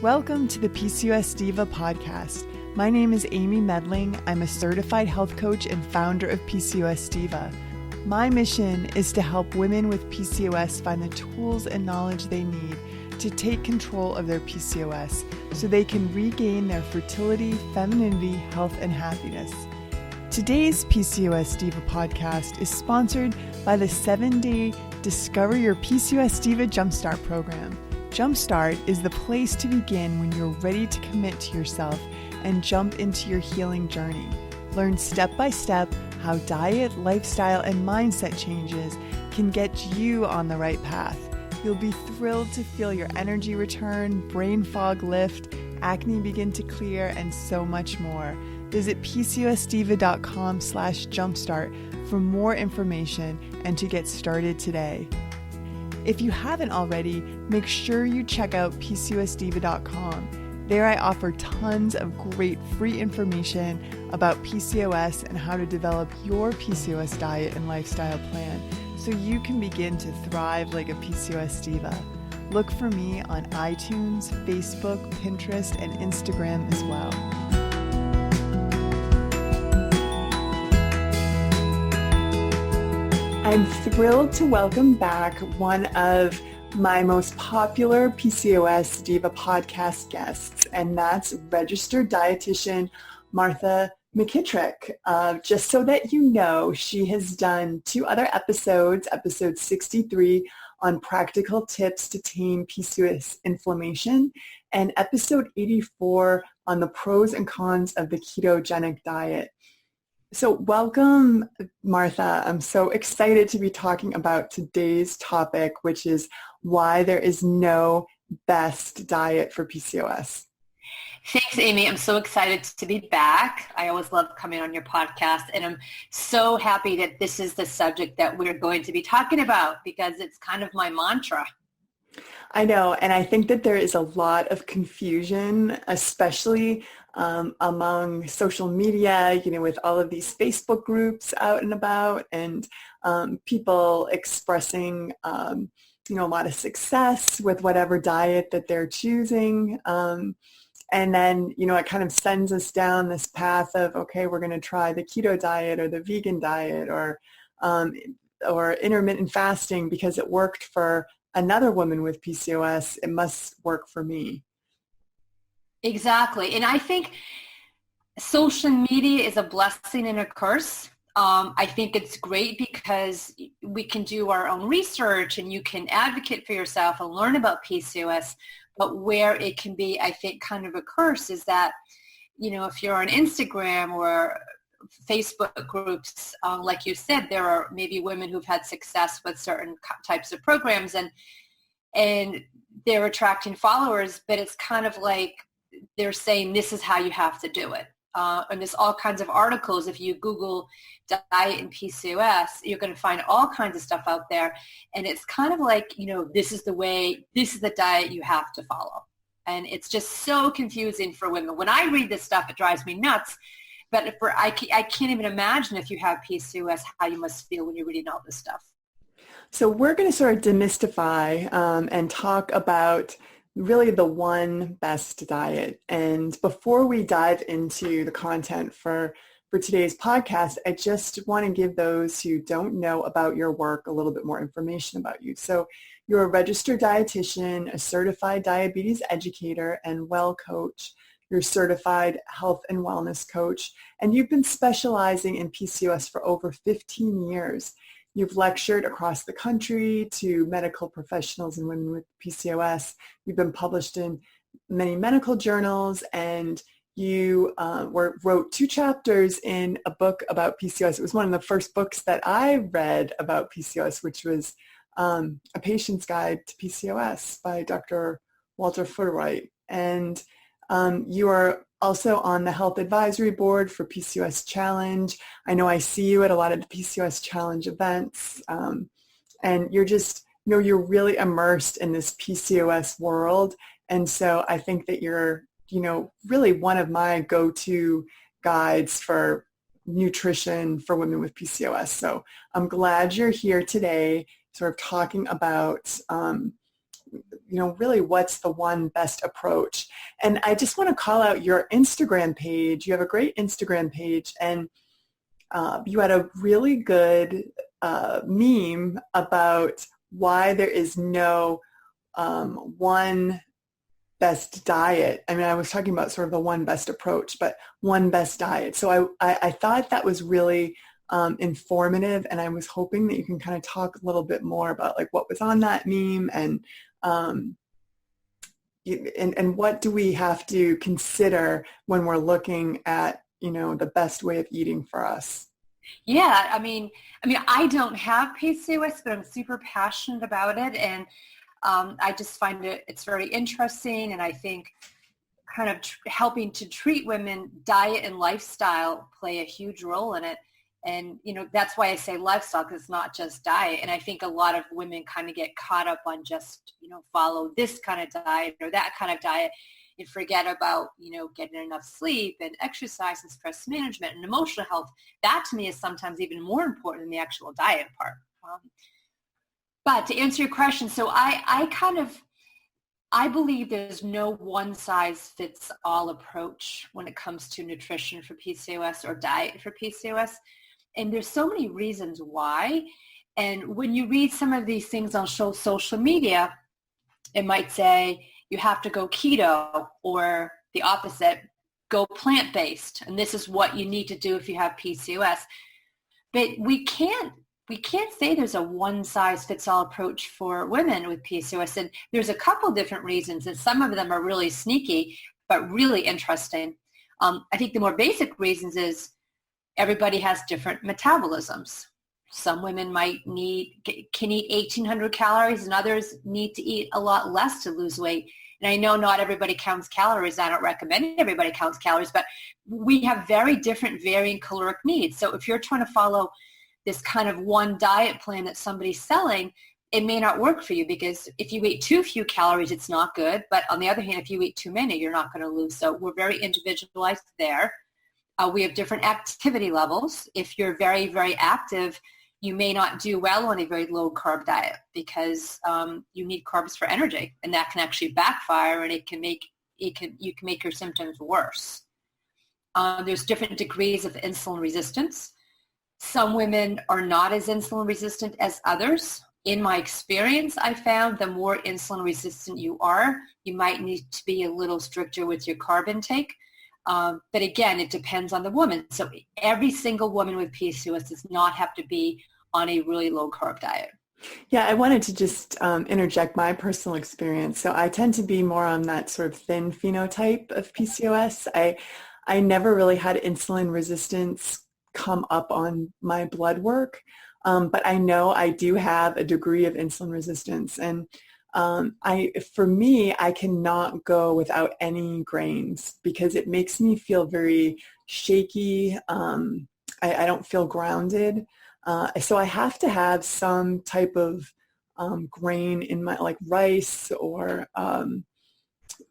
Welcome to the PCOS Diva podcast. My name is Amy Medling. I'm a certified health coach and founder of PCOS Diva. My mission is to help women with PCOS find the tools and knowledge they need to take control of their PCOS so they can regain their fertility, femininity, health, and happiness. Today's PCOS Diva podcast is sponsored by the 7-day Discover Your PCOS Diva Jumpstart program. Jumpstart is the place to begin when you're ready to commit to yourself and jump into your healing journey. Learn step by step how diet, lifestyle, and mindset changes can get you on the right path. You'll be thrilled to feel your energy return, brain fog lift, acne begin to clear, and so much more. Visit PCOSdiva.com/jumpstart for more information and to get started today. If you haven't already, make sure you check out PCOSdiva.com. There I offer tons of great free information about PCOS and how to develop your PCOS diet and lifestyle plan so you can begin to thrive like a PCOS diva. Look for me on iTunes, Facebook, Pinterest, and Instagram as well. I'm thrilled to welcome back one of my most popular PCOS Diva podcast guests, and that's registered dietitian Martha McKittrick. Just so that you know, she has done 2 other episodes, episode 63 on practical tips to tame PCOS inflammation, and episode 84 on the pros and cons of the ketogenic diet. So welcome, Martha. I'm so excited to be talking about today's topic, which is why there is no best diet for PCOS. Thanks, Amy. I'm so excited to be back. I always love coming on your podcast, and I'm so happy that this is the subject that we're going to be talking about because it's kind of my mantra. I know, and I think that there is a lot of confusion, especially among social media, with all of these Facebook groups out and about, and people expressing, a lot of success with whatever diet that they're choosing. And then, it kind of sends us down this path of, okay, we're going to try the keto diet or the vegan diet or intermittent fasting because it worked for another woman with PCOS. It must work for me. Exactly. And I think social media is a blessing and a curse. I think it's great because we can do our own research and you can advocate for yourself and learn about PCOS. But where it can be, I think, kind of a curse is that, if you're on Instagram or Facebook groups, like you said, there are maybe women who've had success with certain types of programs and they're attracting followers, but it's kind of like they're saying this is how you have to do it. And there's all kinds of articles. If you Google diet and PCOS, you're going to find all kinds of stuff out there. And it's kind of like, this is the diet you have to follow. And it's just so confusing for women. When I read this stuff, it drives me nuts. But I can't even imagine if you have PCOS, how you must feel when you're reading all this stuff. So we're going to sort of demystify and talk about really the one best diet. And before we dive into the content for today's podcast, I just want to give those who don't know about your work a little bit more information about you. So you're a registered dietitian, a certified diabetes educator, and well coach. You're a certified health and wellness coach, and you've been specializing in PCOS for over 15 years. You've lectured across the country to medical professionals and women with PCOS. You've been published in many medical journals, and you wrote 2 chapters in a book about PCOS. It was one of the first books that I read about PCOS, which was A Patient's Guide to PCOS by Dr. Walter Futterwright. And you are also on the Health Advisory Board for PCOS Challenge. I know I see you at a lot of the PCOS Challenge events. And you're just, you're really immersed in this PCOS world. And so I think that you're, really one of my go-to guides for nutrition for women with PCOS. So I'm glad you're here today sort of talking about really what's the one best approach. And I just want to call out your Instagram page. You have a great Instagram page, and you had a really good meme about why there is no one best diet. I mean, I was talking about sort of the one best approach, but one best diet. So I thought that was really informative, and I was hoping that you can kind of talk a little bit more about like what was on that meme and what do we have to consider when we're looking at, the best way of eating for us. Yeah, I mean, I don't have PCOS, but I'm super passionate about it, and I just find it's very interesting, and I think kind of helping to treat women, diet and lifestyle play a huge role in it. And, that's why I say lifestyle, because it's not just diet. And I think a lot of women kind of get caught up on just, follow this kind of diet or that kind of diet and forget about, getting enough sleep and exercise and stress management and emotional health. That to me is sometimes even more important than the actual diet part. But to answer your question, so I believe there's no one size fits all approach when it comes to nutrition for PCOS or diet for PCOS. And there's so many reasons why. And when you read some of these things on social media, it might say you have to go keto, or the opposite, go plant-based. And this is what you need to do if you have PCOS. But we can't say there's a one-size-fits-all approach for women with PCOS. And there's a couple different reasons, and some of them are really sneaky, but really interesting. I think the more basic reasons is everybody has different metabolisms. Some women can eat 1,800 calories, and others need to eat a lot less to lose weight. And I know not everybody counts calories. I don't recommend everybody counts calories, but we have very different varying caloric needs. So if you're trying to follow this kind of one diet plan that somebody's selling, it may not work for you, because if you eat too few calories, it's not good. But on the other hand, if you eat too many, you're not going to lose. So we're very individualized there. We have different activity levels. If you're very, very active, you may not do well on a very low carb diet, because you need carbs for energy, and that can actually backfire, and you can make your symptoms worse. There's different degrees of insulin resistance. Some women are not as insulin resistant as others. In my experience, I found the more insulin resistant you are, you might need to be a little stricter with your carb intake. But again, it depends on the woman. So every single woman with PCOS does not have to be on a really low carb diet. Yeah, I wanted to just interject my personal experience. So I tend to be more on that sort of thin phenotype of PCOS. I never really had insulin resistance come up on my blood work, but I know I do have a degree of insulin resistance. And for me, I cannot go without any grains, because it makes me feel very shaky. I don't feel grounded. So I have to have some type of grain in my, like rice or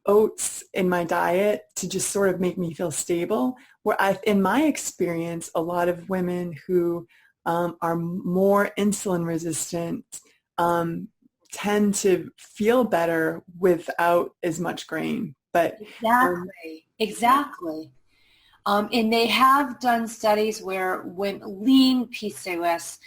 oats in my diet, to just sort of make me feel stable. In my experience, a lot of women who are more insulin resistant tend to feel better without as much grain. But Exactly. And they have done studies where when lean PCOS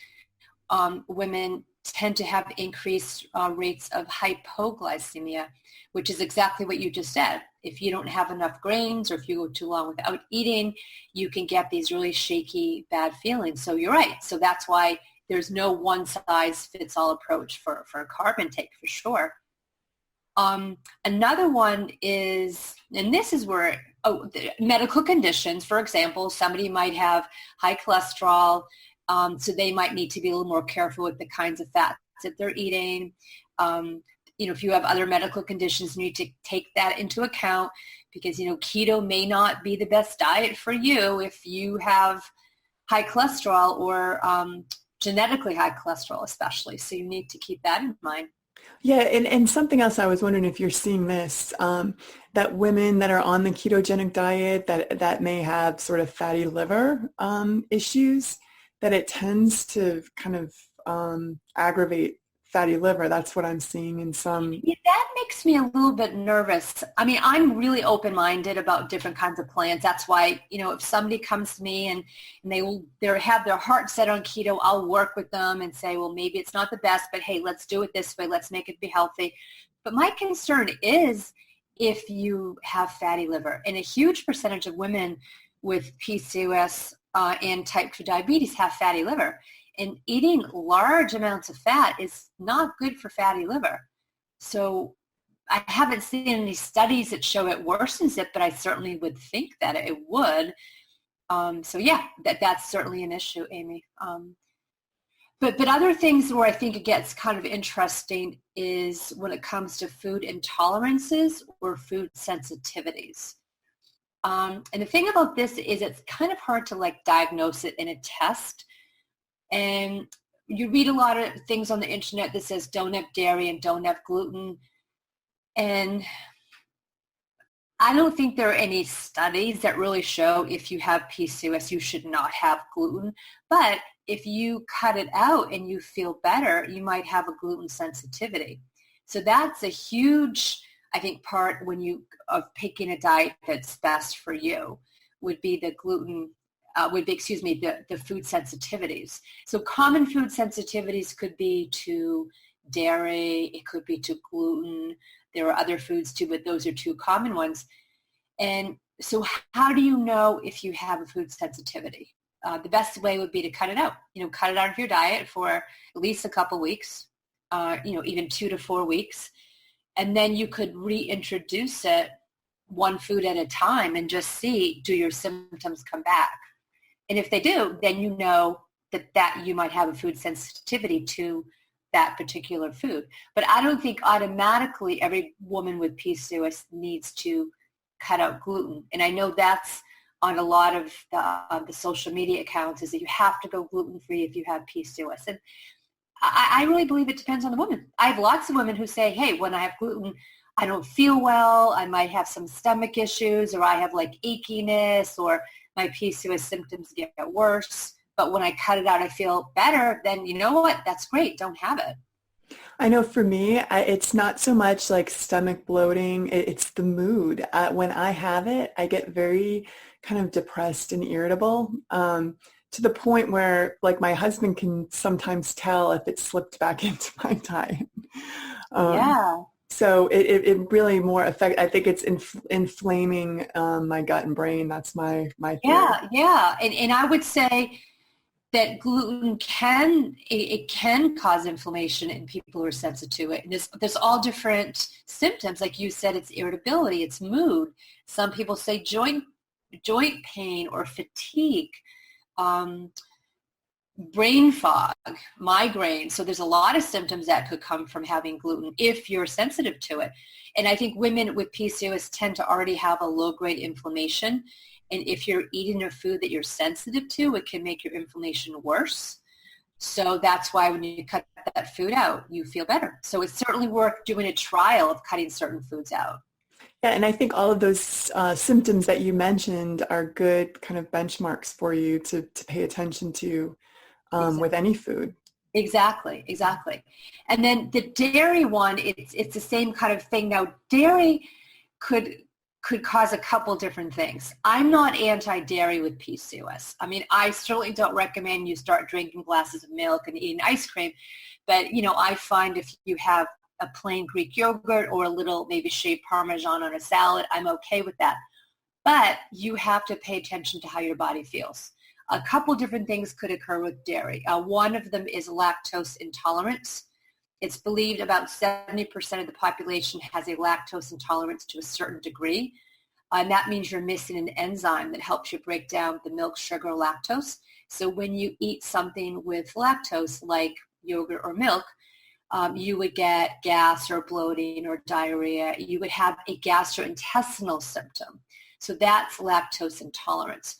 women tend to have increased rates of hypoglycemia, which is exactly what you just said. If you don't have enough grains, or if you go too long without eating, you can get these really shaky, bad feelings. So you're right. So that's why there's no one-size-fits-all approach for carb intake, for sure. Another one is, and this is where, medical conditions. For example, somebody might have high cholesterol, so they might need to be a little more careful with the kinds of fats that they're eating. If you have other medical conditions, you need to take that into account, because, keto may not be the best diet for you if you have high cholesterol or genetically high cholesterol especially. So you need to keep that in mind. Yeah, and something else I was wondering if you're seeing this, that women that are on the ketogenic diet that may have sort of fatty liver issues, that it tends to kind of aggravate fatty liver. That's what I'm seeing in some. Yeah, that makes me a little bit nervous. I mean, I'm really open-minded about different kinds of plans. That's why, if somebody comes to me and they have their heart set on keto, I'll work with them and say, well, maybe it's not the best, but hey, let's do it this way. Let's make it be healthy. But my concern is if you have fatty liver, and a huge percentage of women with PCOS and type 2 diabetes have fatty liver. And eating large amounts of fat is not good for fatty liver. So I haven't seen any studies that show it worsens it, but I certainly would think that it would. So yeah, that's certainly an issue, Amy. But other things where I think it gets kind of interesting is when it comes to food intolerances or food sensitivities. And the thing about this is it's kind of hard to diagnose it in a test. And you read a lot of things on the internet that says don't have dairy and don't have gluten. And I don't think there are any studies that really show if you have PCOS, you should not have gluten. But if you cut it out and you feel better, you might have a gluten sensitivity. So that's a huge, I think, part of picking a diet that's best for you would be the gluten. The food sensitivities. So common food sensitivities could be to dairy, it could be to gluten. There are other foods too, but those are two common ones. And so how do you know if you have a food sensitivity? The best way would be to cut it out. Cut it out of your diet for at least a couple weeks, even 2 to 4 weeks. And then you could reintroduce it one food at a time and just see, do your symptoms come back? And if they do, then you know that you might have a food sensitivity to that particular food. But I don't think automatically every woman with PCOS needs to cut out gluten. And I know that's on a lot of the social media accounts, is that you have to go gluten-free if you have PCOS. And I really believe it depends on the woman. I have lots of women who say, hey, when I have gluten, I don't feel well. I might have some stomach issues, or I have achiness, or my PCOS symptoms get worse. But when I cut it out, I feel better. Then you know what? That's great. Don't have it. I know for me, it's not so much like stomach bloating. It's the mood. When I have it, I get very kind of depressed and irritable to the point where my husband can sometimes tell if it slipped back into my diet. Yeah. So it really more I think it's inflaming my gut and brain. That's my theory. Yeah. And I would say that gluten can cause inflammation in people who are sensitive to it. And there's all different symptoms. Like you said, it's irritability, it's mood. Some people say joint pain or fatigue, brain fog, migraine. So there's a lot of symptoms that could come from having gluten if you're sensitive to it. And I think women with PCOS tend to already have a low-grade inflammation. And if you're eating a food that you're sensitive to, it can make your inflammation worse. So that's why when you cut that food out, you feel better. So it's certainly worth doing a trial of cutting certain foods out. Yeah, and I think all of those symptoms that you mentioned are good kind of benchmarks for you to pay attention to with any food. Exactly. And then the dairy one, it's the same kind of thing. Now, dairy could cause a couple different things. I'm not anti-dairy with PCOS. I mean, I certainly don't recommend you start drinking glasses of milk and eating ice cream. But, I find if you have a plain Greek yogurt or a little maybe shaved Parmesan on a salad, I'm okay with that. But you have to pay attention to how your body feels. A couple different things could occur with dairy. One of them is lactose intolerance. It's believed about 70% of the population has a lactose intolerance to a certain degree. And that means you're missing an enzyme that helps you break down the milk sugar lactose. So when you eat something with lactose, like yogurt or milk, you would get gas or bloating or diarrhea. You would have a gastrointestinal symptom. So that's lactose intolerance.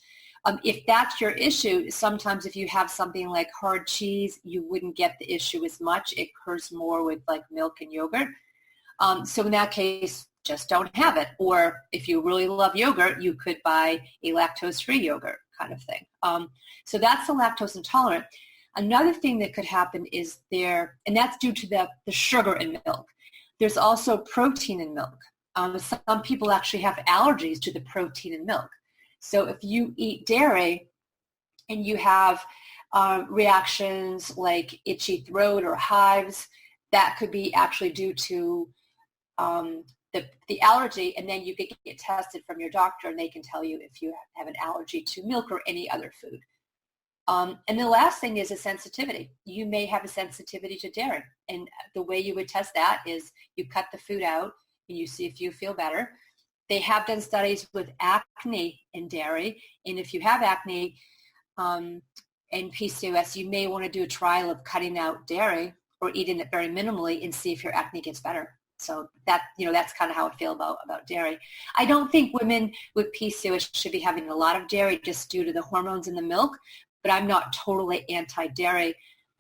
If that's your issue, sometimes if you have something like hard cheese, you wouldn't get the issue as much. It occurs more with milk and yogurt. So in that case, just don't have it. Or if you really love yogurt, you could buy a lactose-free yogurt kind of thing. So that's the lactose intolerant. Another thing that could happen is and that's due to the sugar in milk. There's also protein in milk. Some people actually have allergies to the protein in milk. So if you eat dairy and you have reactions like itchy throat or hives, that could be actually due to the allergy, and then you could get tested from your doctor and they can tell you if you have an allergy to milk or any other food. And the last thing is a sensitivity. You may have a sensitivity to dairy, and the way you would test that is you cut the food out and you see if you feel better. They have done studies with acne in dairy, and if you have acne and PCOS, you may want to do a trial of cutting out dairy or eating it very minimally and see if your acne gets better. So that's kind of how I feel about dairy. I don't think women with PCOS should be having a lot of dairy just due to the hormones in the milk, but I'm not totally anti-dairy.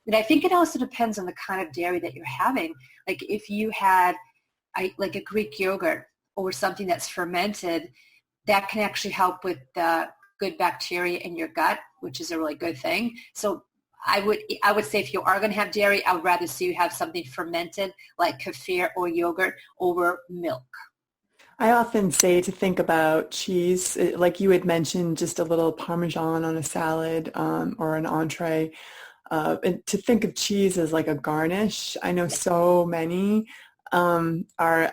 And I think it also depends on the kind of dairy that you're having. Like if you had like a Greek yogurt or something that's fermented, that can actually help with the good bacteria in your gut, which is a really good thing. So I would say if you are going to have dairy, I would rather see you have something fermented like kefir or yogurt over milk. I often say to think about cheese, like you had mentioned, just a little Parmesan on a salad or an entree, and to think of cheese as like a garnish. I know so many are,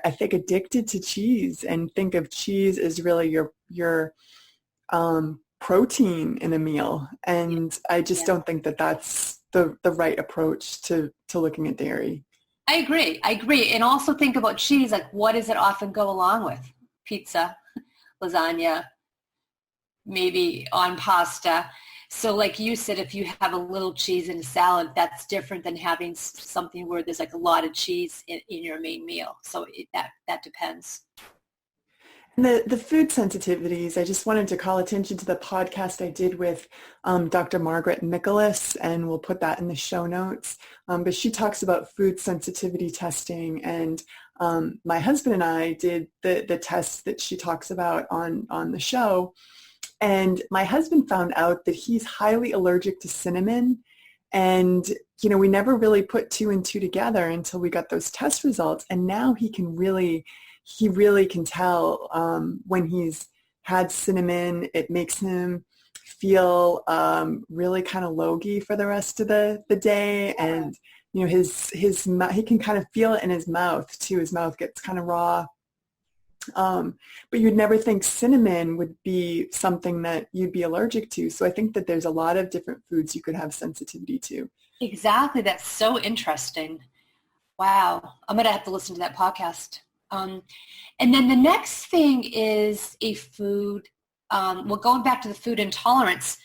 I think, addicted to cheese and think of cheese as really your protein in a meal. And I just don't think that that's the right approach to looking at dairy. I agree. And also think about cheese, like what does it often go along with? Pizza, lasagna, maybe on pasta. So like you said, if you have a little cheese in a salad, that's different than having something where there's like a lot of cheese in your main meal. So that depends. And the food sensitivities, I just wanted to call attention to the podcast I did with Dr. Margaret Nicholas, and we'll put that in the show notes. But she talks about food sensitivity testing, and my husband and I did the tests that she talks about on the show. And my husband found out that he's highly allergic to cinnamon. And, we never really put two and two together until we got those test results. And now he really can tell when he's had cinnamon. It makes him feel really kind of logy for the rest of the day. And, he can kind of feel it in his mouth too. His mouth gets kind of raw. But you'd never think cinnamon would be something that you'd be allergic to. So I think that there's a lot of different foods you could have sensitivity to. Exactly. That's so interesting. Wow. I'm going to have to listen to that podcast. And then the next thing is a food, going back to the food intolerance,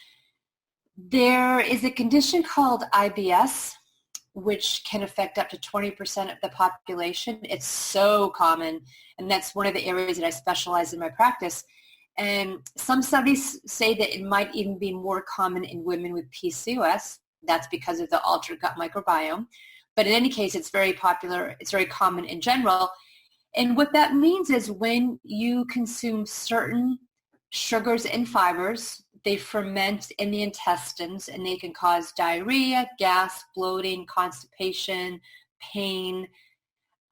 there is a condition called IBS, which can affect up to 20% of the population. It's so common, and that's one of the areas that I specialize in my practice. And some studies say that it might even be more common in women with PCOS. That's because of the altered gut microbiome. But in any case, it's very popular. It's very common in general. And what that means is when you consume certain sugars and fibers, they ferment in the intestines and they can cause diarrhea, gas, bloating, constipation, pain.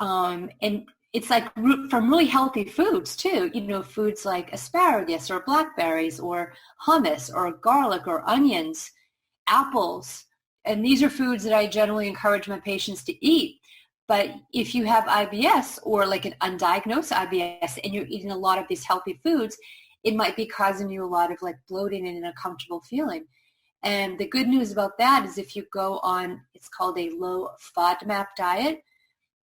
And it's like from really healthy foods too, foods like asparagus or blackberries or hummus or garlic or onions, apples. And these are foods that I generally encourage my patients to eat. But if you have IBS or like an undiagnosed IBS and you're eating a lot of these healthy foods, it might be causing you a lot of like bloating and an uncomfortable feeling. And the good news about that is if you go on, it's called a low FODMAP diet,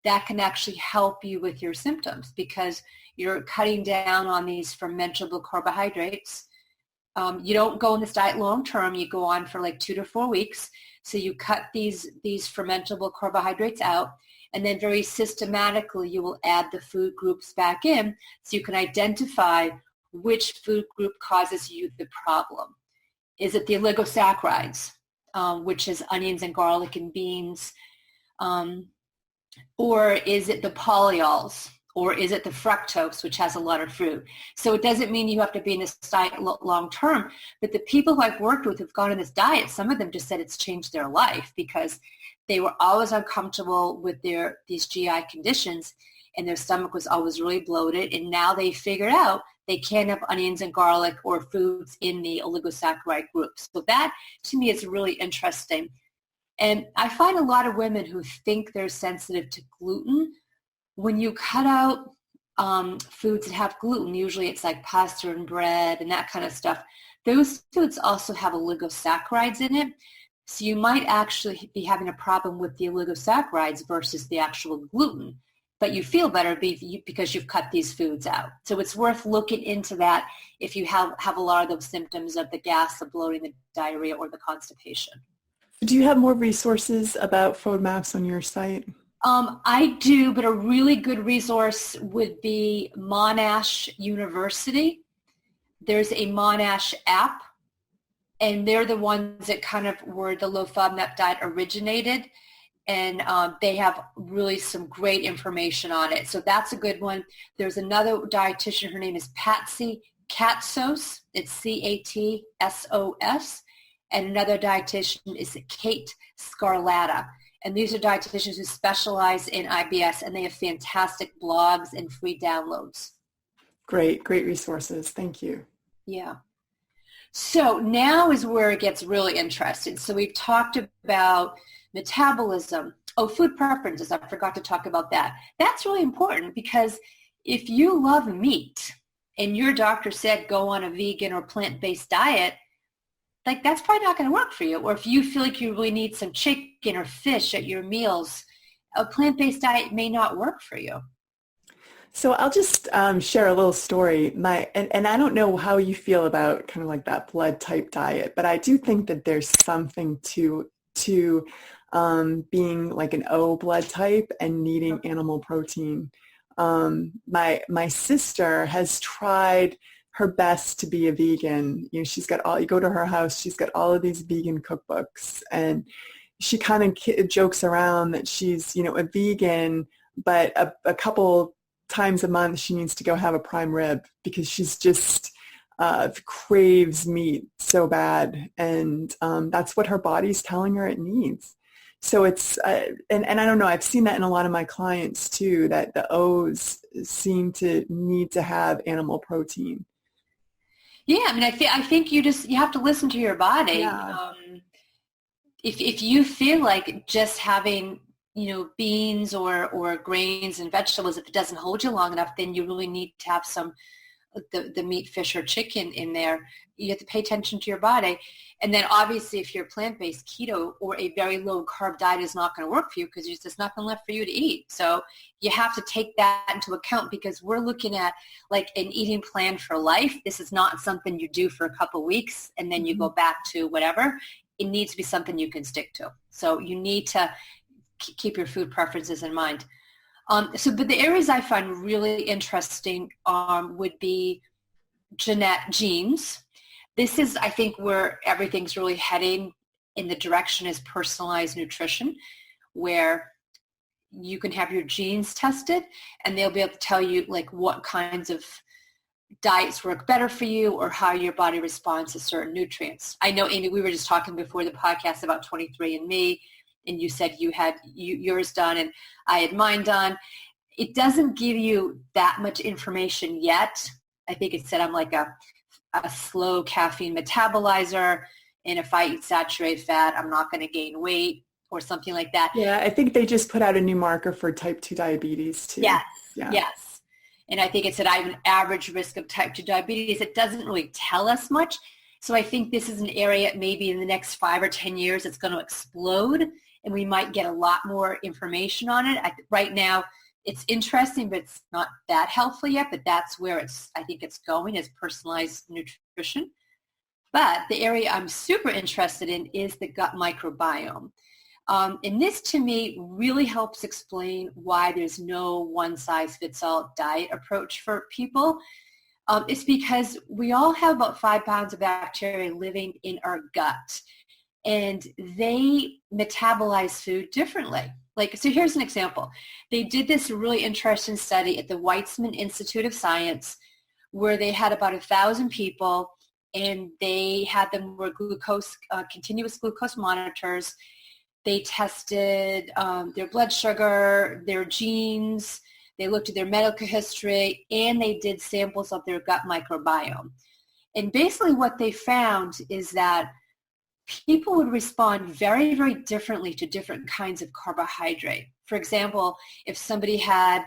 that can actually help you with your symptoms because you're cutting down on these fermentable carbohydrates. You don't go on this diet long term. You go on for like 2 to 4 weeks. So you cut these fermentable carbohydrates out. And then very systematically, you will add the food groups back in so you can identify which food group causes you the problem. Is it the oligosaccharides, which is onions and garlic and beans? Or is it the polyols Or is it the fructose, which has a lot of fruit? So it doesn't mean you have to be in this diet long term. But the people who I've worked with who've gone on this diet, some of them just said it's changed their life because they were always uncomfortable with these GI conditions, and their stomach was always really bloated. And now they figured out they can't have onions and garlic or foods in the oligosaccharide group. So that, to me, is really interesting. And I find a lot of women who think they're sensitive to gluten, when you cut out foods that have gluten, usually it's like pasta and bread and that kind of stuff, those foods also have oligosaccharides in it. So you might actually be having a problem with the oligosaccharides versus the actual gluten, but you feel better because you've cut these foods out. So it's worth looking into that if you have a lot of those symptoms of the gas, the bloating, the diarrhea, or the constipation. Do you have more resources about FODMAPs on your site? I do, but a really good resource would be Monash University. There's a Monash app, and they're the ones that kind of where the low FODMAP diet originated, and they have really some great information on it. So that's a good one. There's another dietitian. Her name is Patsy Katsos. It's Catsos. And another dietitian is Kate Scarlatta. And these are dietitians who specialize in IBS, and they have fantastic blogs and free downloads. Great resources. Thank you. Yeah. So now is where it gets really interesting. So we've talked about metabolism. Oh, food preferences. I forgot to talk about that. That's really important because if you love meat and your doctor said go on a vegan or plant-based diet, like that's probably not going to work for you. Or if you feel like you really need some chicken or fish at your meals, a plant-based diet may not work for you. So I'll just share a little story. And I don't know how you feel about kind of like that blood type diet, but I do think that there's something to being like an O blood type and needing animal protein. My sister has tried her best to be a vegan. You know, you go to her house, she's got all of these vegan cookbooks, and she kind of jokes around that she's, a vegan, but a couple times a month she needs to go have a prime rib because she's just craves meat so bad, and that's what her body's telling her it needs. So it's, and I don't know, I've seen that in a lot of my clients too, that the O's seem to need to have animal protein. Yeah, I mean, I think you have to listen to your body. Yeah. If you feel like just having, beans or grains and vegetables, if it doesn't hold you long enough, then you really need to have some the meat, fish, or chicken in there. You have to pay attention to your body. And then obviously if you're plant-based, keto or a very low carb diet is not going to work for you because there's just nothing left for you to eat. So you have to take that into account because we're looking at like an eating plan for life. This is not something you do for a couple of weeks and then you go back to whatever. It needs to be something you can stick to. So you need to keep your food preferences in mind. But the areas I find really interesting would be genes. This is, I think, where everything's really heading in the direction is personalized nutrition, where you can have your genes tested and they'll be able to tell you like what kinds of diets work better for you or how your body responds to certain nutrients. I know, Amy, we were just talking before the podcast about 23andMe, and you said you had yours done and I had mine done. It doesn't give you that much information yet. I think it said I'm like a slow caffeine metabolizer, and if I eat saturated fat, I'm not going to gain weight or something like that. Yeah, I think they just put out a new marker for type 2 diabetes too. Yes, yeah. Yes. And I think it said I have an average risk of type 2 diabetes. It doesn't really tell us much. So I think this is an area maybe in the next 5 or 10 years it's going to explode, and we might get a lot more information on it. Right now, it's interesting, but it's not that helpful yet, but that's where I think it's going, is personalized nutrition. But the area I'm super interested in is the gut microbiome. And this, to me, really helps explain why there's no one-size-fits-all diet approach for people. It's because we all have about 5 pounds of bacteria living in our gut, and they metabolize food differently. So here's an example. They did this really interesting study at the Weizmann Institute of Science where they had about 1,000 people, and they had them wear continuous glucose monitors. They tested their blood sugar, their genes, they looked at their medical history, and they did samples of their gut microbiome. And basically what they found is that people would respond very, very differently to different kinds of carbohydrate. For example, if somebody had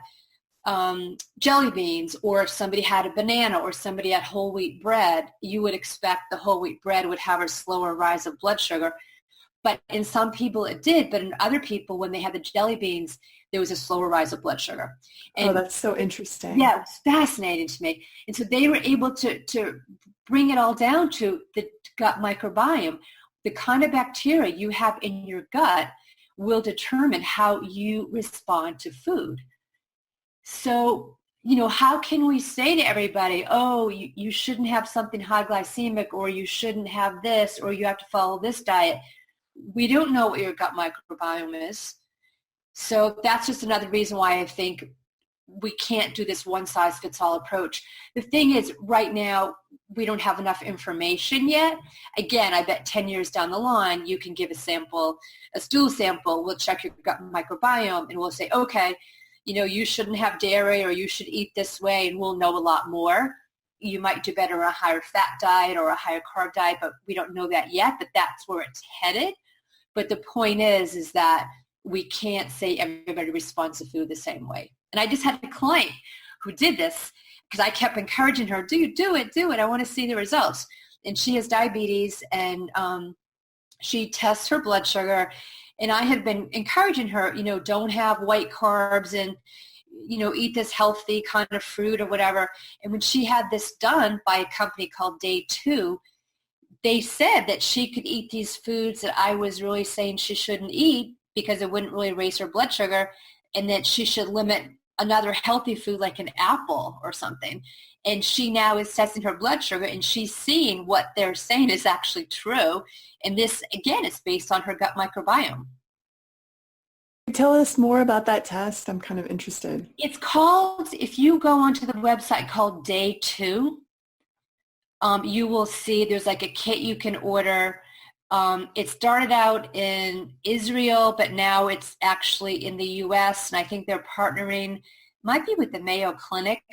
jelly beans, or if somebody had a banana, or somebody had whole wheat bread, you would expect the whole wheat bread would have a slower rise of blood sugar. But in some people it did, but in other people, when they had the jelly beans, there was a slower rise of blood sugar. And that's so interesting. Yeah, it was fascinating to me. And so they were able to bring it all down to the gut microbiome. The kind of bacteria you have in your gut will determine how you respond to food. So, how can we say to everybody, oh, you shouldn't have something high glycemic, or you shouldn't have this, or you have to follow this diet? We don't know what your gut microbiome is. So that's just another reason why I think we can't do this one-size-fits-all approach. The thing is, right now, we don't have enough information yet. Again, I bet 10 years down the line, you can give a stool sample, we'll check your gut microbiome, and we'll say, okay, you shouldn't have dairy, or you should eat this way, and we'll know a lot more. You might do better on a higher fat diet or a higher carb diet, but we don't know that yet, but that's where it's headed. But the point is that we can't say everybody responds to food the same way. And I just had a client who did this because I kept encouraging her, do it. I want to see the results. And she has diabetes, and she tests her blood sugar. And I had been encouraging her, don't have white carbs, and, eat this healthy kind of fruit or whatever. And when she had this done by a company called Day 2, they said that she could eat these foods that I was really saying she shouldn't eat because it wouldn't really raise her blood sugar, and that she should limit another healthy food like an apple or something. And she now is testing her blood sugar, and she's seeing what they're saying is actually true. And this, again, is based on her gut microbiome. Tell us more about that test. I'm kind of interested. It's called, if you go onto the website called Day 2, you will see there's like a kit you can order. It started out in Israel, but now it's actually in the U.S., and I think they're partnering, might be with the Mayo Clinic.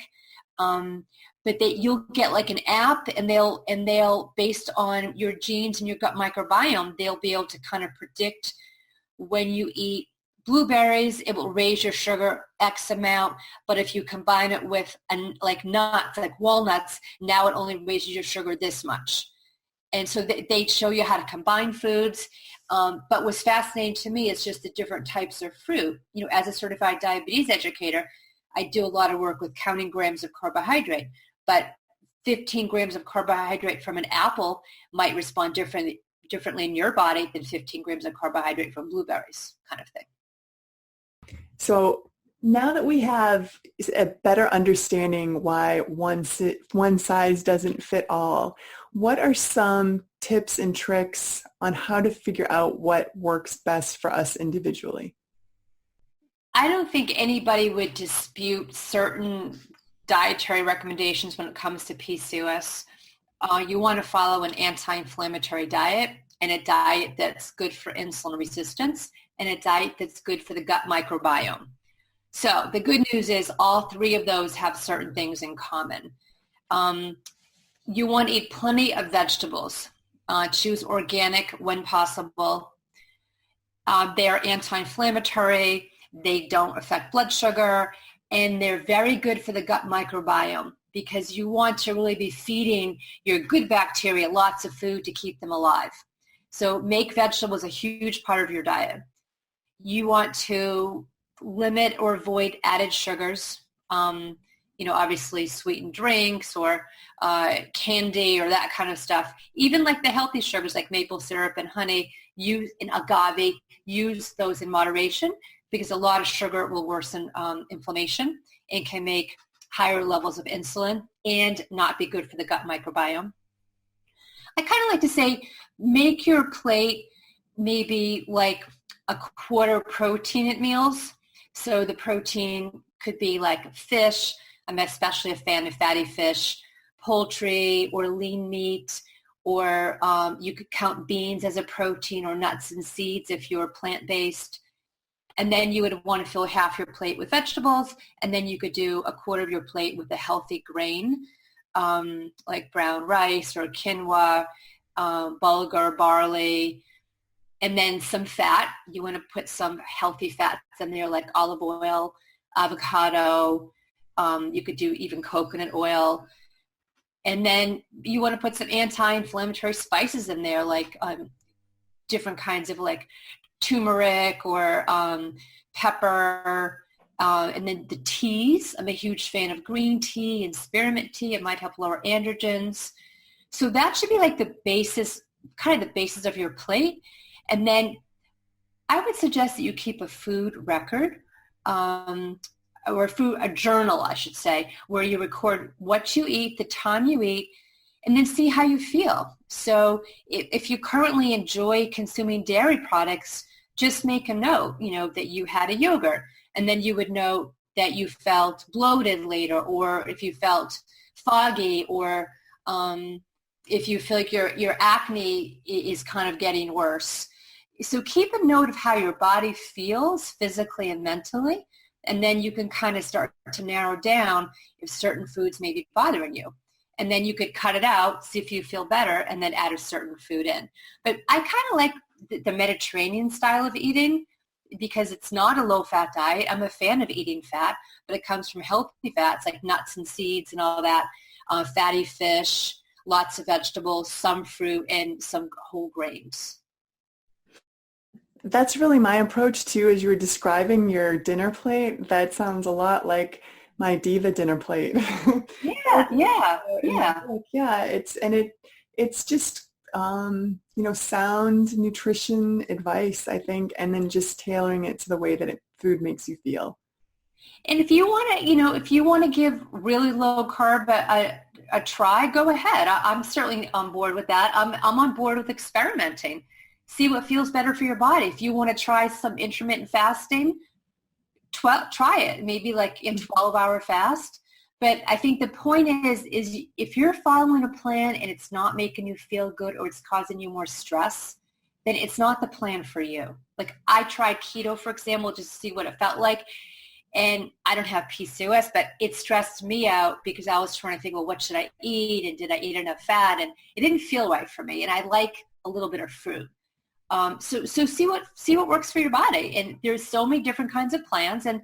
But you'll get like an app, and they'll based on your genes and your gut microbiome, they'll be able to kind of predict when you eat blueberries, it will raise your sugar X amount, but if you combine it with like nuts, like walnuts, now it only raises your sugar this much. And so they show you how to combine foods. But what's fascinating to me is just the different types of fruit. As a certified diabetes educator, I do a lot of work with counting grams of carbohydrate, but 15 grams of carbohydrate from an apple might respond differently in your body than 15 grams of carbohydrate from blueberries, kind of thing. So now that we have a better understanding why one size doesn't fit all, what are some tips and tricks on how to figure out what works best for us individually? I don't think anybody would dispute certain dietary recommendations when it comes to PCOS. You want to follow an anti-inflammatory diet, and a diet that's good for insulin resistance, and a diet that's good for the gut microbiome. So the good news is all three of those have certain things in common. You want to eat plenty of vegetables. Choose organic when possible. They are anti-inflammatory. They don't affect blood sugar, and they're very good for the gut microbiome because you want to really be feeding your good bacteria lots of food to keep them alive. So make vegetables a huge part of your diet. You want to limit or avoid added sugars, obviously sweetened drinks or candy or that kind of stuff. Even like the healthy sugars like maple syrup and honey, use in agave, use those in moderation because a lot of sugar will worsen inflammation and can make higher levels of insulin and not be good for the gut microbiome. I kind of like to say make your plate maybe like a quarter protein at meals. So the protein could be like fish. I'm especially a fan of fatty fish, poultry or lean meat, or you could count beans as a protein, or nuts and seeds if you're plant-based. And then you would want to fill half your plate with vegetables, and then you could do a quarter of your plate with a healthy grain, like brown rice or quinoa, bulgur, barley, and then some fat. You want to put some healthy fats in there, like olive oil, avocado. You could do even coconut oil. And then you want to put some anti-inflammatory spices in there, like different kinds of like turmeric or pepper. And then the teas. I'm a huge fan of green tea and spearmint tea. It might help lower androgens. So that should be like the basis, kind of the basis of your plate. And then I would suggest that you keep a food record, or a journal, I should say, where you record what you eat, the time you eat, and then see how you feel. So if you currently enjoy consuming dairy products, just make a note, that you had a yogurt, and then you would know that you felt bloated later, or if you felt foggy, or if you feel like your acne is kind of getting worse. So keep a note of how your body feels physically and mentally, and then you can kind of start to narrow down if certain foods may be bothering you. And then you could cut it out, see if you feel better, and then add a certain food in. But I kind of like the Mediterranean style of eating because it's not a low-fat diet. I'm a fan of eating fat, but it comes from healthy fats like nuts and seeds and all that, fatty fish, lots of vegetables, some fruit, and some whole grains. That's really my approach too. As you were describing your dinner plate, that sounds a lot like my Diva dinner plate. Yeah. It's just sound nutrition advice, I think, and then just tailoring it to the way that food makes you feel. And if you want to give really low carb a try, go ahead. I'm certainly on board with that. I'm on board with experimenting. See what feels better for your body. If you want to try some intermittent fasting, try it. Maybe like in 12-hour fast. But I think the point is if you're following a plan and it's not making you feel good or it's causing you more stress, then it's not the plan for you. Like I tried keto, for example, just to see what it felt like. And I don't have PCOS, but it stressed me out because I was trying to think, well, what should I eat? And did I eat enough fat? And it didn't feel right for me. And I like a little bit of fruit. So see what works for your body. And there's so many different kinds of plans. And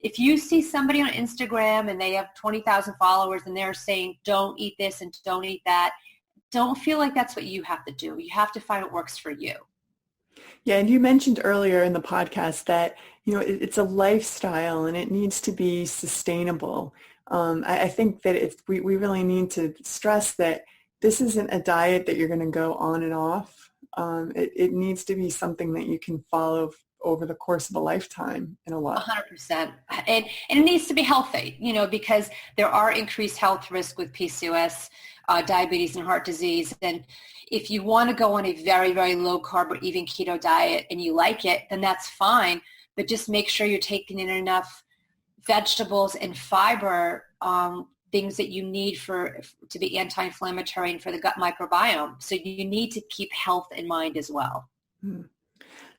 if you see somebody on Instagram and they have 20,000 followers and they're saying, don't eat this and don't eat that, don't feel like that's what you have to do. You have to find what works for you. Yeah, and you mentioned earlier in the podcast that, it's a lifestyle and it needs to be sustainable. I think that we really need to stress that this isn't a diet that you're going to go on and off. It needs to be something that you can follow over the course of a lifetime in a lot. 100%. And it needs to be healthy, because there are increased health risks with PCOS, diabetes and heart disease. And if you want to go on a very, very low carb or even keto diet and you like it, then that's fine. But just make sure you're taking in enough vegetables and fiber, things that you need to be anti-inflammatory and for the gut microbiome. So you need to keep health in mind as well.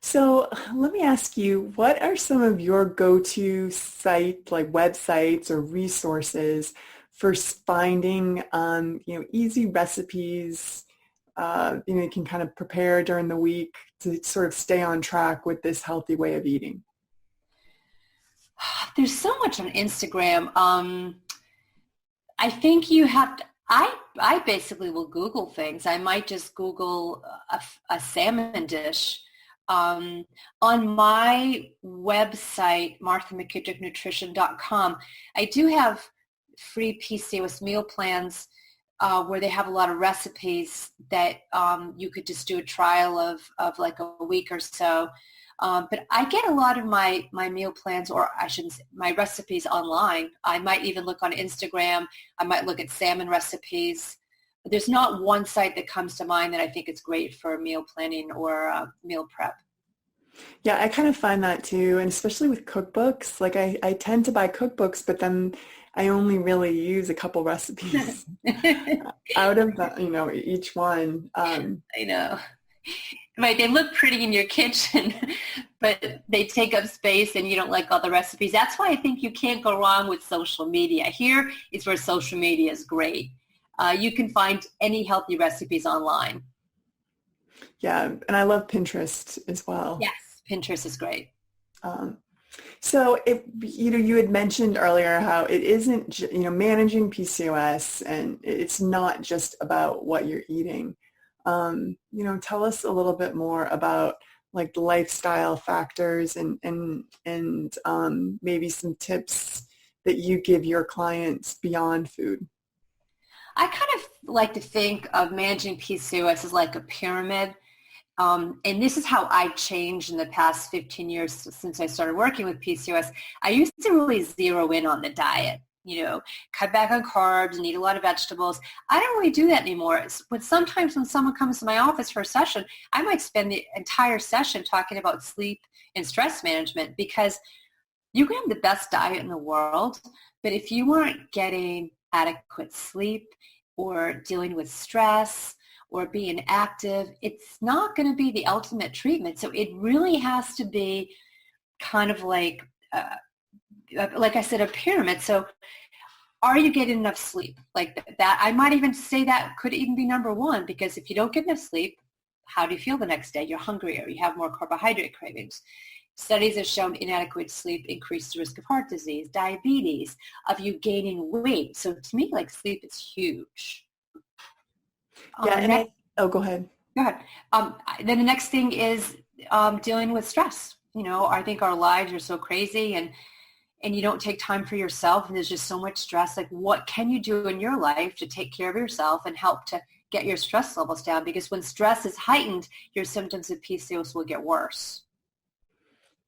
So let me ask you, what are some of your go-to websites or resources for finding, easy recipes, you can kind of prepare during the week to sort of stay on track with this healthy way of eating? There's so much on Instagram. I think you have to, I basically will Google things. I might just Google a salmon dish. On my website, marthamckittricknutrition.com, I do have free PCOS meal plans where they have a lot of recipes that you could just do a trial of like a week or so. But I get a lot of my meal plans, or I shouldn't say, my recipes online. I might even look on Instagram. I might look at salmon recipes. There's not one site that comes to mind that I think is great for meal planning or meal prep. Yeah, I kind of find that too, and especially with cookbooks. Like I tend to buy cookbooks, but then I only really use a couple recipes out of the, each one. I know. Right, they look pretty in your kitchen, but they take up space and you don't like all the recipes. That's why I think you can't go wrong with social media. Here is where social media is great. You can find any healthy recipes online. Yeah, and I love Pinterest as well. Yes, Pinterest is great. Um, so you had mentioned earlier how it isn't, managing PCOS, and it's not just about what you're eating. Tell us a little bit more about like the lifestyle factors and maybe some tips that you give your clients beyond food. I kind of like to think of managing PCOS as like a pyramid. And this is how I changed in the past 15 years since I started working with PCOS. I used to really zero in on the diet, cut back on carbs and eat a lot of vegetables. I don't really do that anymore. But sometimes when someone comes to my office for a session, I might spend the entire session talking about sleep and stress management, because you can have the best diet in the world, but if you aren't getting adequate sleep or dealing with stress or being active, it's not going to be the ultimate treatment. So it really has to be kind of like I said, a pyramid. So are you getting enough sleep? Like that, I might even say that could even be number one, because if you don't get enough sleep, how do you feel the next day? You're hungrier. You have more carbohydrate cravings. Studies have shown inadequate sleep increases the risk of heart disease, diabetes, of you gaining weight. So to me, like, sleep is huge. Yeah, go ahead. Go ahead. Then the next thing is dealing with stress. I think our lives are so crazy, and you don't take time for yourself, and there's just so much stress. Like, what can you do in your life to take care of yourself and help to get your stress levels down? Because when stress is heightened, your symptoms of PCOS will get worse.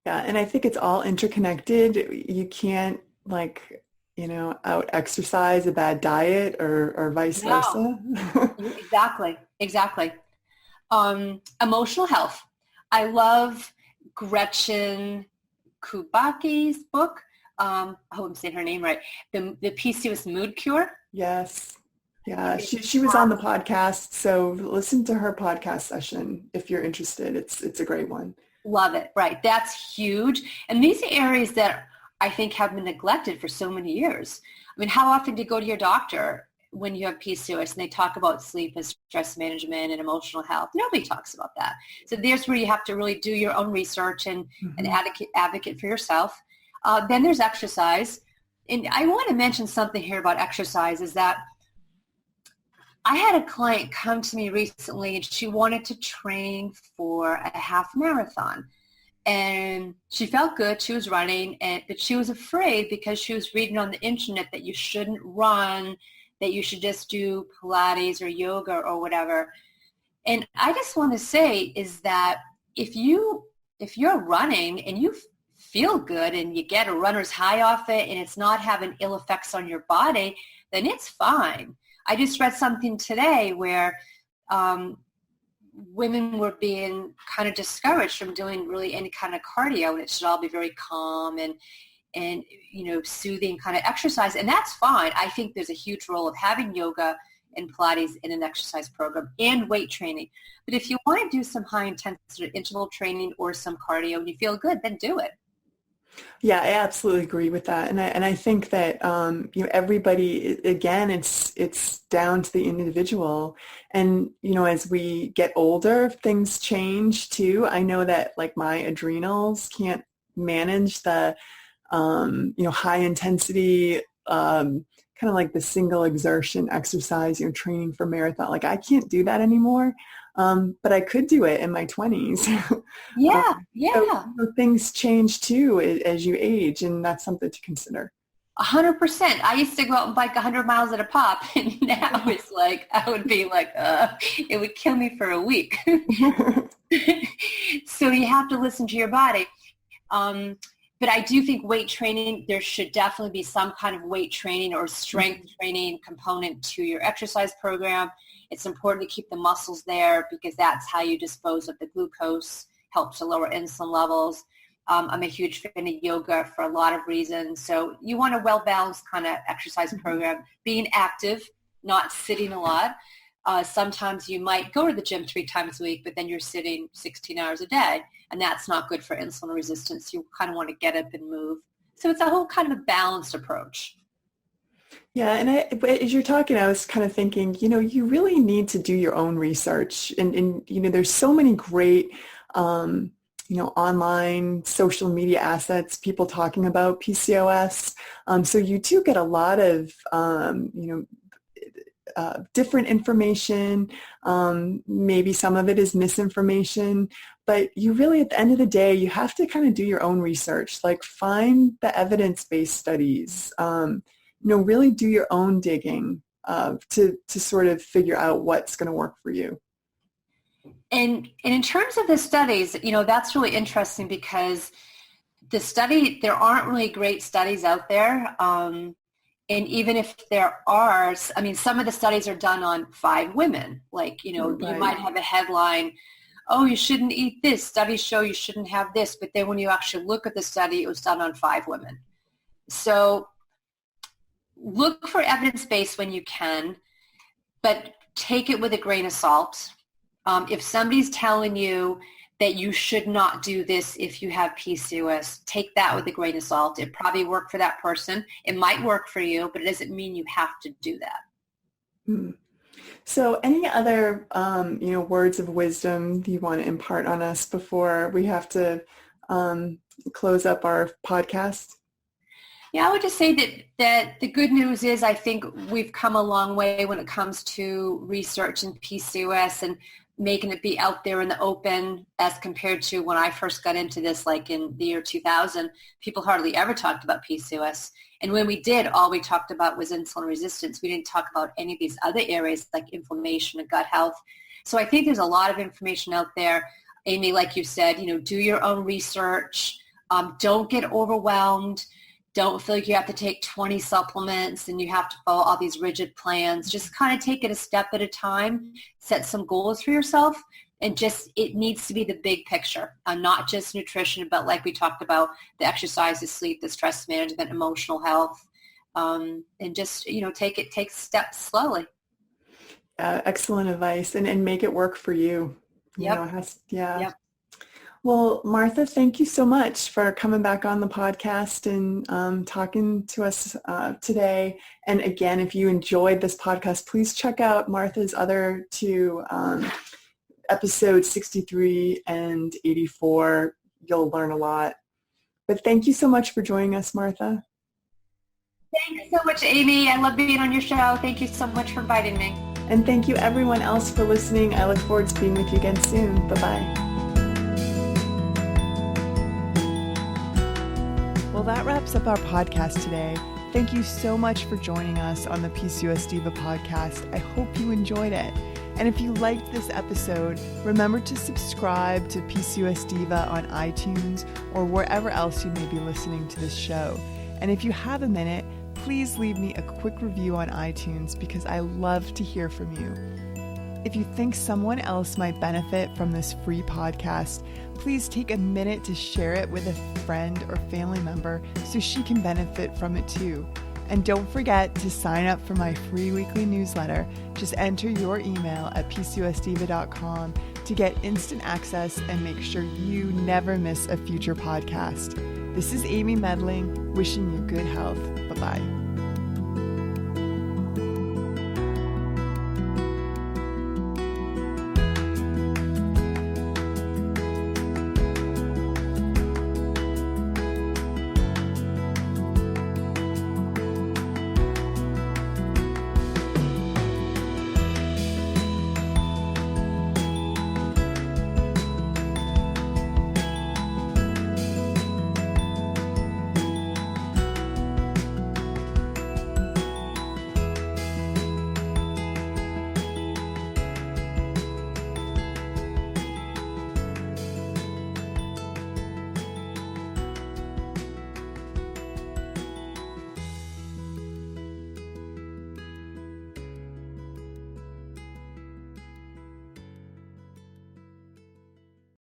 Yeah, and I think it's all interconnected. You can't out exercise a bad diet or vice versa. Exactly. Emotional health. I love Gretchen Kubaki's book. I hope I'm saying her name right. The PCOS Mood Cure. Yes. Yeah, she was on the podcast, so listen to her podcast session if you're interested. It's a great one. Love it. Right. That's huge. And these are areas that I think have been neglected for so many years. I mean, how often do you go to your doctor when you have PCOS and they talk about sleep and stress management and emotional health? Nobody talks about that. So there's where you have to really do your own research and advocate for yourself. Then there's exercise. And I want to mention something here about exercise, is that I had a client come to me recently, and she wanted to train for a half marathon. And she felt good. She was running, but she was afraid because she was reading on the internet that you shouldn't run, that you should just do Pilates or yoga or whatever. And I just want to say is that if you're running and you feel good and you get a runner's high off it and it's not having ill effects on your body, then it's fine. I just read something today where women were being kind of discouraged from doing really any kind of cardio, and it should all be very calm and soothing kind of exercise, and that's fine. I think there's a huge role of having yoga and Pilates in an exercise program and weight training. But if you want to do some high intensity interval training or some cardio and you feel good, then do it. Yeah, I absolutely agree with that, and I think that everybody, again, it's down to the individual, and as we get older, things change too. I know that like my adrenals can't manage the high intensity kind of like the single exertion exercise, training for marathon. Like I can't do that anymore. But I could do it in my 20s. Yeah. So things change too as you age, and that's something to consider. 100%. I used to go out and bike 100 miles at a pop, and now it's like, I would be like, it would kill me for a week. So you have to listen to your body. But I do think weight training, there should definitely be some kind of weight training or strength training component to your exercise program. It's important to keep the muscles there because that's how you dispose of the glucose helps to lower insulin levels. I'm a huge fan of yoga for a lot of reasons. So you want a well-balanced kind of exercise program, being active, not sitting a lot. Sometimes you might go to the gym 3 times a week, but then you're sitting 16 hours a day, and that's not good for insulin resistance. You kind of want to get up and move. So it's a whole kind of a balanced approach. Yeah, and as you're talking, I was kind of thinking, you really need to do your own research. And there's so many great, online social media assets, people talking about PCOS. So you do get a lot of, different information. Maybe some of it is misinformation, but you really, at the end of the day, you have to kind of do your own research, like find the evidence-based studies, really do your own digging to sort of figure out what's going to work for you. And in terms of the studies, that's really interesting because there aren't really great studies out there. And even if there are, some of the studies are done on 5 women. Like, Right. You might have a headline, oh, you shouldn't eat this. Studies show you shouldn't have this. But then when you actually look at the study, it was done on 5 women. So look for evidence-based when you can, but take it with a grain of salt. If somebody's telling you that you should not do this if you have PCOS, take that with a grain of salt. It probably worked for that person. It might work for you, but it doesn't mean you have to do that. So any other, words of wisdom you want to impart on us before we have to close up our podcast? Yeah, I would just say that the good news is I think we've come a long way when it comes to research in PCOS and making it be out there in the open as compared to when I first got into this, like in the year 2000, people hardly ever talked about PCOS. And when we did, all we talked about was insulin resistance. We didn't talk about any of these other areas like inflammation and gut health. So I think there's a lot of information out there. Amy, like you said, do your own research. Don't get overwhelmed. Don't feel like you have to take 20 supplements and you have to follow all these rigid plans. Just kind of take it a step at a time, set some goals for yourself, and it needs to be the big picture, not just nutrition, but like we talked about, the exercise, the sleep, the stress management, emotional health, and just, take steps slowly. Excellent advice, and make it work for you. Yep. Yep. Well, Martha, thank you so much for coming back on the podcast and talking to us today. And again, if you enjoyed this podcast, please check out Martha's other 2 episodes, 63 and 84. You'll learn a lot. But thank you so much for joining us, Martha. Thanks so much, Amy. I love being on your show. Thank you so much for inviting me. And thank you everyone else for listening. I look forward to being with you again soon. Bye-bye. Well, that wraps up our podcast today. Thank you so much for joining us on the PCOS Diva podcast. I hope you enjoyed it. And if you liked this episode, remember to subscribe to PCOS Diva on iTunes or wherever else you may be listening to this show. And if you have a minute, please leave me a quick review on iTunes because I love to hear from you. If you think someone else might benefit from this free podcast, please take a minute to share it with a friend or family member so she can benefit from it too. And don't forget to sign up for my free weekly newsletter. Just enter your email at PCOSDiva.com to get instant access and make sure you never miss a future podcast. This is Amy Medling, wishing you good health. Bye-bye.